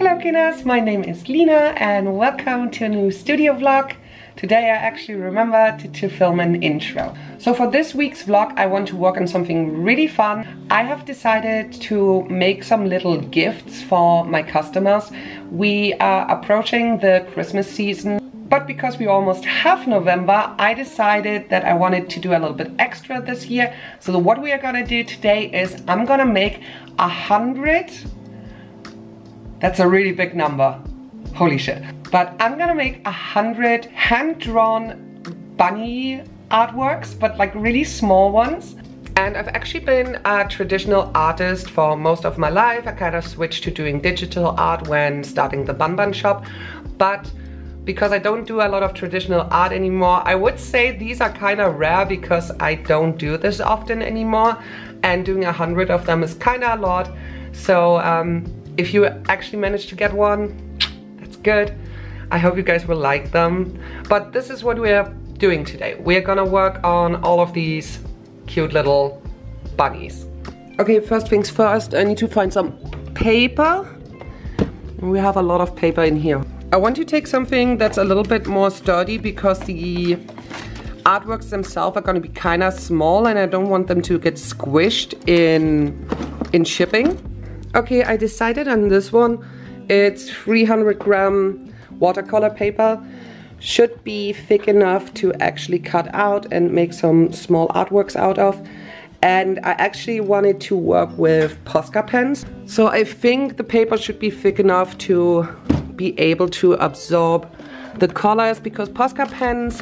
Hello Kinas, my name is Lina and welcome to a new studio vlog. Today I actually remembered to film an intro. So for this week's vlog I want to work on something really fun. I have decided to make some little gifts for my customers. We are approaching the Christmas season, but because we almost have November, I decided that I wanted to do a little bit extra this year. So what we are gonna do today is I'm gonna make 100. That's a really big number. Holy shit. But I'm gonna make 100 hand-drawn bunny artworks, but like really small ones. And I've actually been a traditional artist for most of my life. I kind of switched to doing digital art when starting the Bun Bun shop. But because I don't do a lot of traditional art anymore, I would say these are kind of rare because I don't do this often anymore. And doing 100 of them is kind of a lot. So if you actually manage to get one, that's good. I hope you guys will like them. But this is what we are doing today. We're gonna work on all of these cute little bunnies. Okay, first things first, I need to find some paper. We have a lot of paper in here. I want to take something that's a little bit more sturdy because the artworks themselves are gonna be kind of small and I don't want them to get squished in shipping. Okay, I decided on this one. It's 300-gram watercolor paper. Should be thick enough to actually cut out and make some small artworks out of. And I actually wanted to work with Posca pens. So I think the paper should be thick enough to be able to absorb the colors, because Posca pens,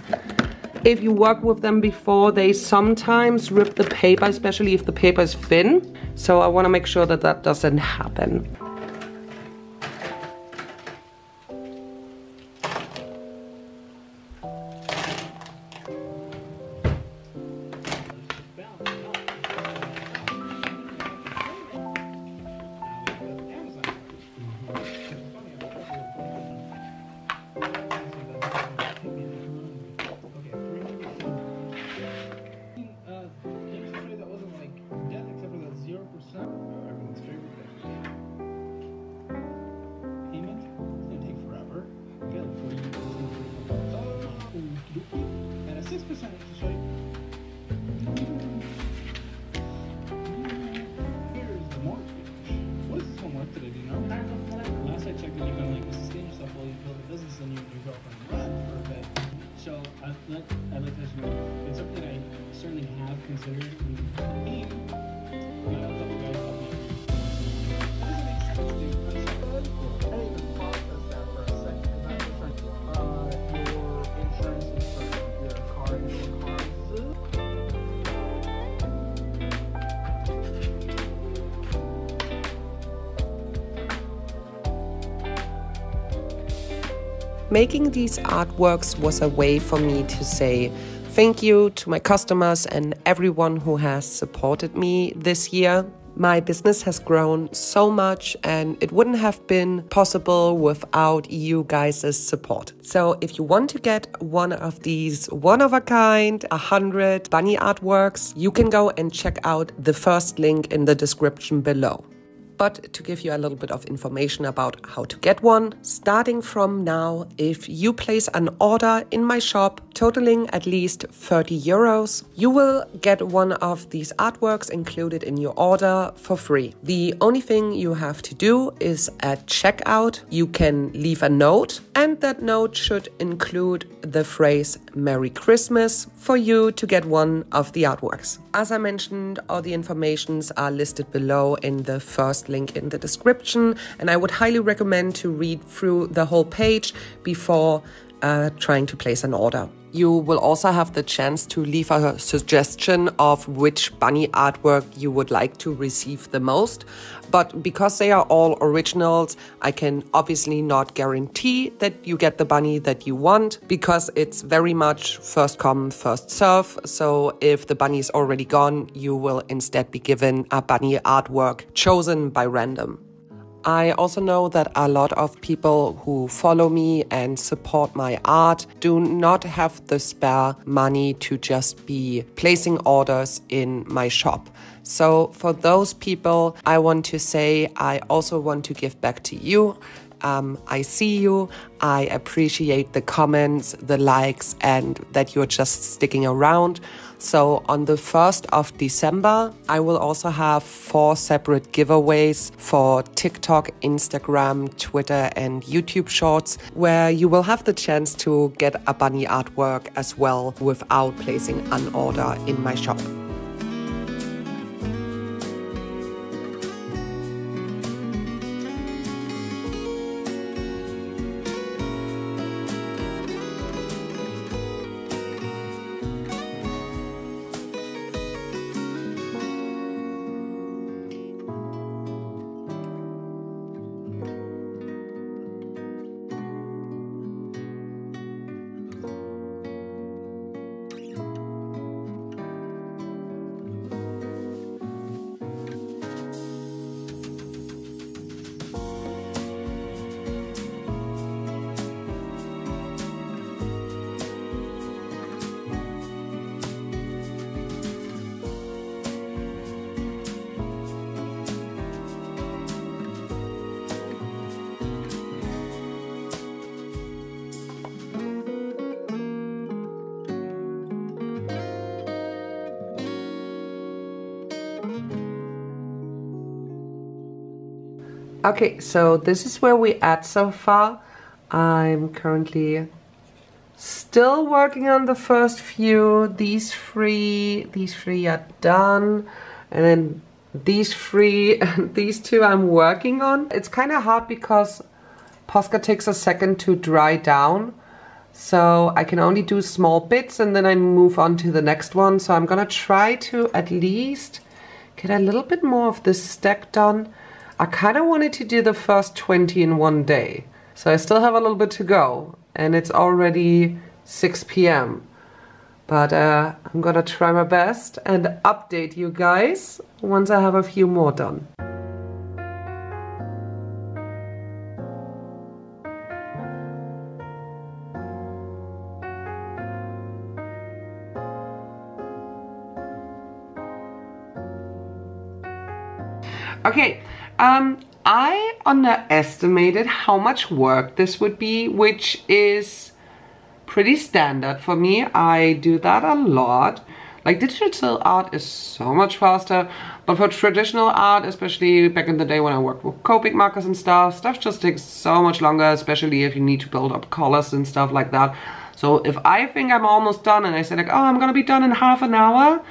if you work with them before, they sometimes rip the paper, especially if the paper is thin. So I want to make sure that that doesn't happen. I'd like to mention it's something I certainly have considered. Making these artworks was a way for me to say thank you to my customers and everyone who has supported me this year. My business has grown so much and it wouldn't have been possible without you guys' support. So if you want to get one of these one-of-a-kind 100 bunny artworks, you can go and check out the first link in the description below. But to give you a little bit of information about how to get one, starting from now, if you place an order in my shop totaling at least 30 euros, you will get one of these artworks included in your order for free. The only thing you have to do is at checkout, you can leave a note, and that note should include the phrase Merry Christmas for you to get one of the artworks. As I mentioned, all the informations are listed below in the first link in the description, and I would highly recommend to read through the whole page before trying to place an order. You will also have the chance to leave a suggestion of which bunny artwork you would like to receive the most. But because they are all originals, I can obviously not guarantee that you get the bunny that you want, because it's very much first come, first serve. So if the bunny is already gone, you will instead be given a bunny artwork chosen by random. I also know that a lot of people who follow me and support my art do not have the spare money to just be placing orders in my shop. So for those people, I want to say I also want to give back to you. I see you, I appreciate the comments, the likes, and that you're just sticking around. So on the 1st of December, I will also have 4 separate giveaways for TikTok, Instagram, Twitter, and YouTube Shorts, where you will have the chance to get a bunny artwork as well without placing an order in my shop. Okay, so this is where we at so far. I'm currently still working on the first few. These three are done. And then these 3 and these 2 I'm working on. It's kind of hard because Posca takes a second to dry down. So I can only do small bits and then I move on to the next one. So I'm gonna try to at least get a little bit more of this stack done. I kind of wanted to do the first 20 in one day. So I still have a little bit to go. And it's already 6 p.m. But I'm gonna try my best and update you guys once I have a few more done. Okay, I underestimated how much work this would be, which is pretty standard for me. I do that a lot. Like, digital art is so much faster, but for traditional art, especially back in the day when I worked with Copic markers and stuff just takes so much longer, especially if you need to build up colors and stuff like that. So if I think I'm almost done and I say like, oh, I'm gonna be done in half an hour,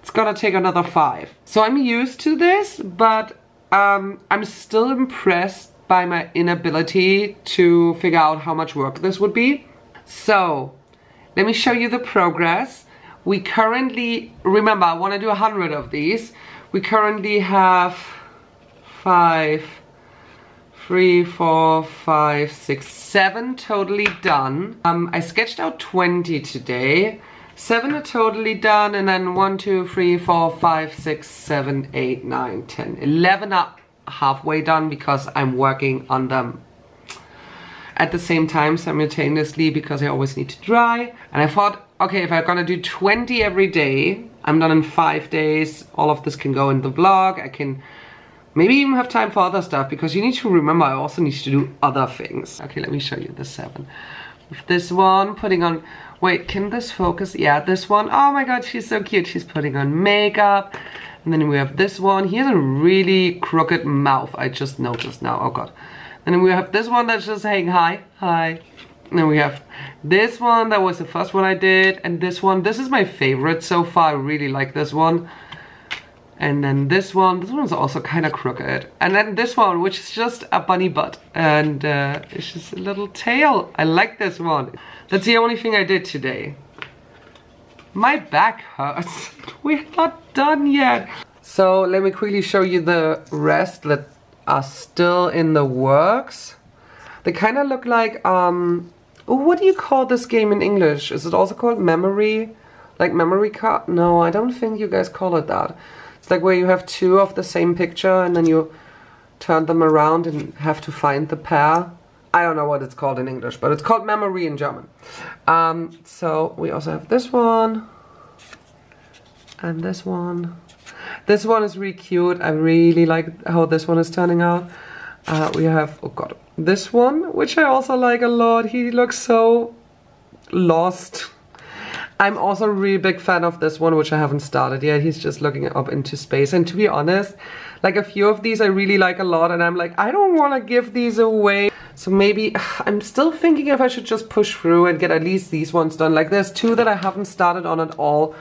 it's gonna take another 5. So I'm used to this, but I'm still impressed by my inability to figure out how much work this would be. So let me show you the progress. We currently, remember, I want to do 100 of these. We currently have 5, 3, 4, 5, 6, 7 totally done. I sketched out 20 today. 7 are totally done, and then 1, 2, 3, 4, 5, 6, 7, 8, 9, 10, 11 are halfway done because I'm working on them at the same time simultaneously because I always need to dry. And I thought, okay, if I'm gonna do 20 every day, I'm done in 5 days. All of this can go in the vlog. I can maybe even have time for other stuff because you need to remember I also need to do other things. Okay, let me show you the 7. With this one, putting on, wait, can this focus? Yeah, this one. Oh my god, she's so cute. She's putting on makeup. And then we have this one. He has a really crooked mouth. I just noticed now. Oh god. And then we have this one that's just saying hi. Hi. And then we have this one. That was the first one I did. And this one. This is my favorite so far. I really like this one. And then this one. This one's also kind of crooked. And then this one, which is just a bunny butt. And it's just a little tail. I like this one. That's the only thing I did today. My back hurts. We're not done yet. So let me quickly show you the rest that are still in the works. They kind of look like, what do you call this game in English? Is it also called memory? Like memory card? No, I don't think you guys call it that. It's like where you have 2 of the same picture and then you turn them around and have to find the pair. I don't know what it's called in English, but it's called memory in German. So we also have this one and this one. This one is really cute. I really like how this one is turning out. We have, oh god, this one, which I also like a lot. He looks so lost. I'm also a really big fan of this one, which I haven't started yet. He's just looking up into space. And to be honest, like a few of these I really like a lot. And I'm like, I don't want to give these away. So maybe I'm still thinking if I should just push through and get at least these ones done. Like there's two that I haven't started on at all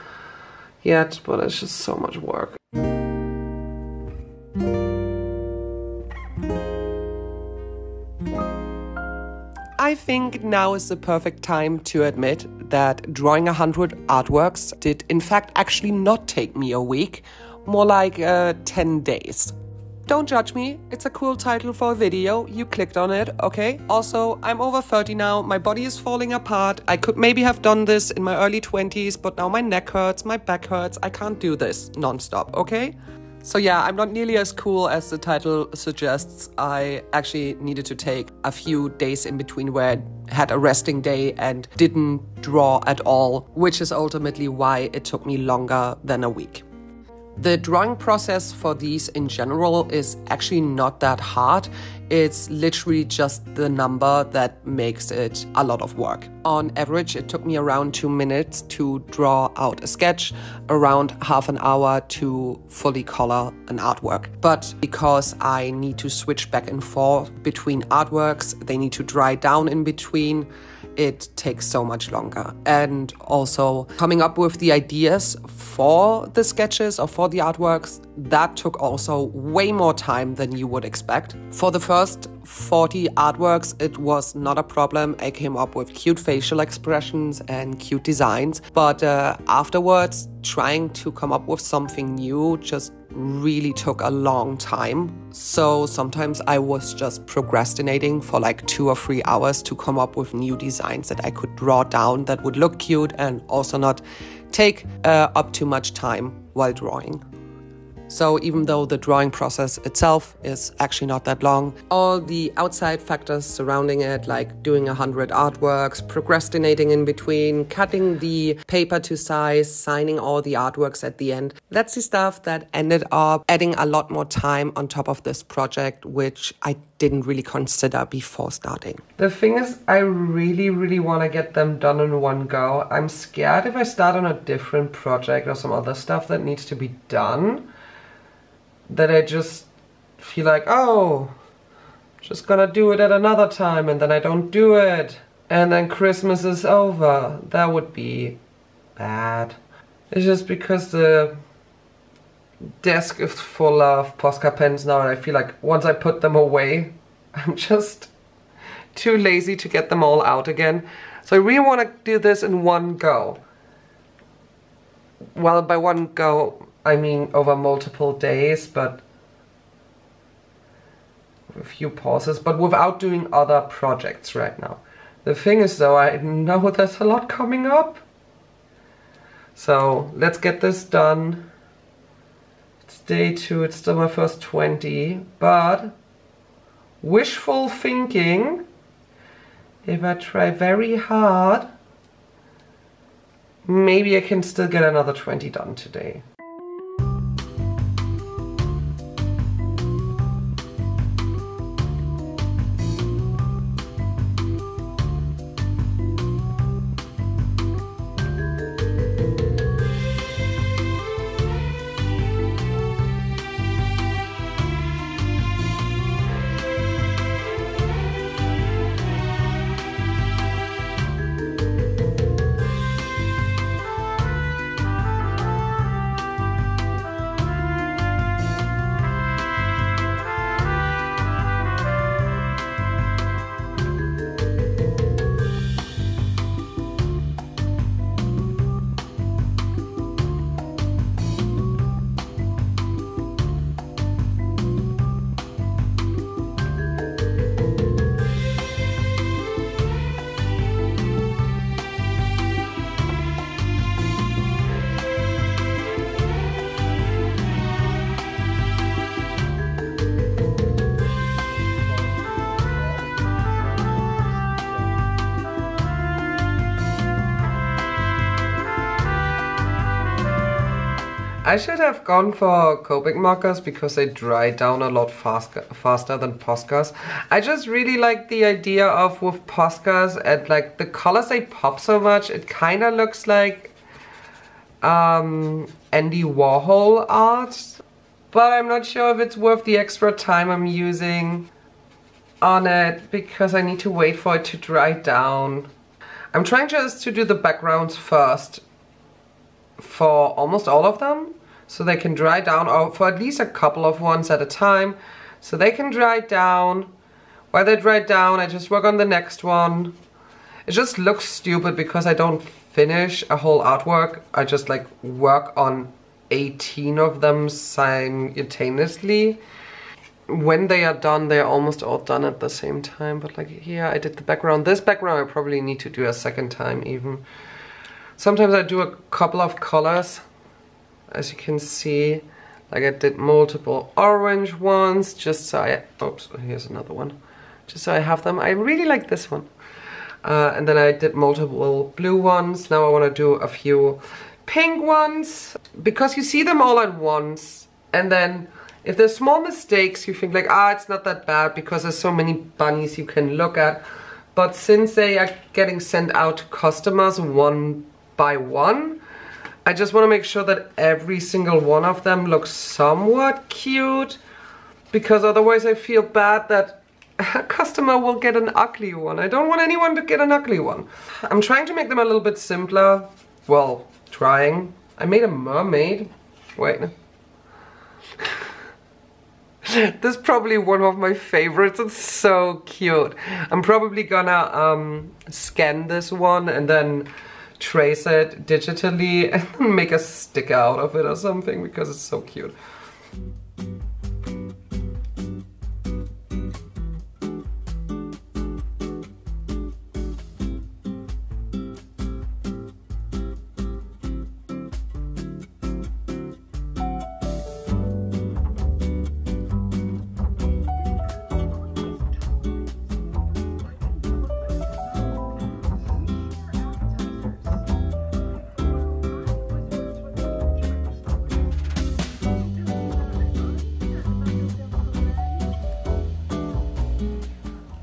yet, but it's just so much work. I think now is the perfect time to admit that drawing 100 artworks did in fact actually not take me a week, more like 10 days. Don't judge me, it's a cool title for a video, you clicked on it, okay? Also, I'm over 30 now, my body is falling apart, I could maybe have done this in my early 20s, but now my neck hurts, my back hurts, I can't do this non-stop, okay? So yeah, I'm not nearly as cool as the title suggests. I actually needed to take a few days in between where I had a resting day and didn't draw at all, which is ultimately why it took me longer than a week. The drawing process for these in general is actually not that hard. It's literally just the number that makes it a lot of work. On average, it took me around 2 minutes to draw out a sketch, around half an hour to fully color an artwork. But because I need to switch back and forth between artworks, they need to dry down in between, it takes so much longer. And also coming up with the ideas for the sketches or for the artworks, that took also way more time than you would expect. For the first 40 artworks, it was not a problem. I came up with cute facial expressions and cute designs. But afterwards, trying to come up with something new just really took a long time. So sometimes I was just procrastinating for like 2 or 3 hours to come up with new designs that I could draw down that would look cute and also not take up too much time while drawing. So even though the drawing process itself is actually not that long, all the outside factors surrounding it, like doing 100 artworks, procrastinating in between, cutting the paper to size, signing all the artworks at the end, that's the stuff that ended up adding a lot more time on top of this project, which I didn't really consider before starting. The thing is, I really want to get them done in one go. I'm scared if I start on a different project or some other stuff that needs to be done, that I just feel like, oh, just gonna do it at another time, and then I don't do it, and then Christmas is over. That would be bad. It's just because the desk is full of Posca pens now, and I feel like once I put them away, I'm just too lazy to get them all out again. So I really want to do this in one go. Well, by one go, I mean over multiple days, but with a few pauses, but without doing other projects right now. The thing is though, I know there's a lot coming up. So let's get this done. It's day 2, it's still my first 20, but wishful thinking, if I try very hard, maybe I can still get another 20 done today. I should have gone for Copic markers because they dry down a lot faster than Poscas. I just really like the idea of with Poscas and like the colors they pop so much. It kind of looks like Andy Warhol art. But I'm not sure if it's worth the extra time I'm using on it because I need to wait for it to dry down. I'm trying just to do the backgrounds first for almost all of them, so they can dry down, or for at least a couple of ones at a time, so they can dry down. While they dry down, I just work on the next one. It just looks stupid because I don't finish a whole artwork. I just like work on 18 of them simultaneously. When they are done, they're almost all done at the same time. But like here, I did the background. This background I probably need to do a second time even. Sometimes I do a couple of colors, as you can see. Like I did multiple orange ones, just so I, oops, here's another one. Just so I have them. I really like this one. And then I did multiple blue ones. Now I want to do a few pink ones, because you see them all at once. And then if there's small mistakes, you think like, it's not that bad because there's so many bunnies you can look at. But since they are getting sent out to customers one by one, I just want to make sure that every single one of them looks somewhat cute, because otherwise I feel bad that a customer will get an ugly one. I don't want anyone to get an ugly one. I'm trying to make them a little bit simpler. Well, trying. I made a mermaid. Wait. This is probably one of my favorites. It's so cute. I'm probably gonna scan this one and then trace it digitally and make a sticker out of it or something because it's so cute.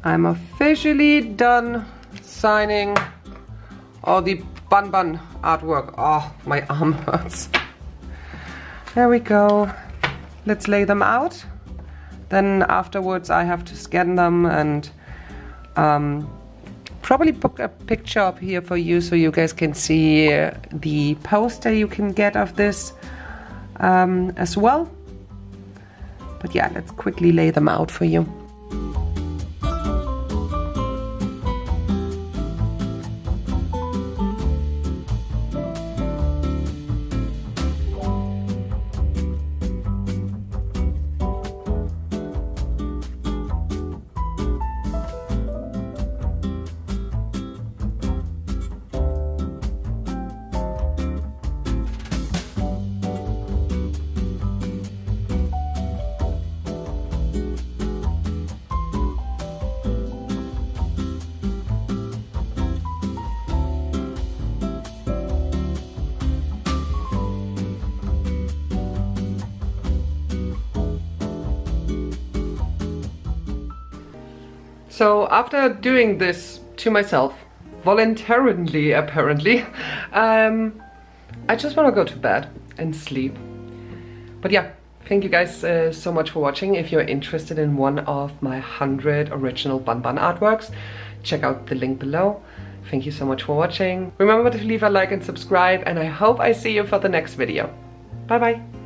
I'm officially done signing all the Bun Bun artwork. Oh, my arm hurts. There we go. Let's lay them out. Then afterwards I have to scan them and probably put a picture up here for you so you guys can see the poster you can get of this as well. But yeah, let's quickly lay them out for you. So after doing this to myself, voluntarily apparently, I just want to go to bed and sleep. But yeah, thank you guys so much for watching. If you're interested in one of my 100 original Bun Bun artworks, check out the link below. Thank you so much for watching. Remember to leave a like and subscribe, and I hope I see you for the next video. Bye bye.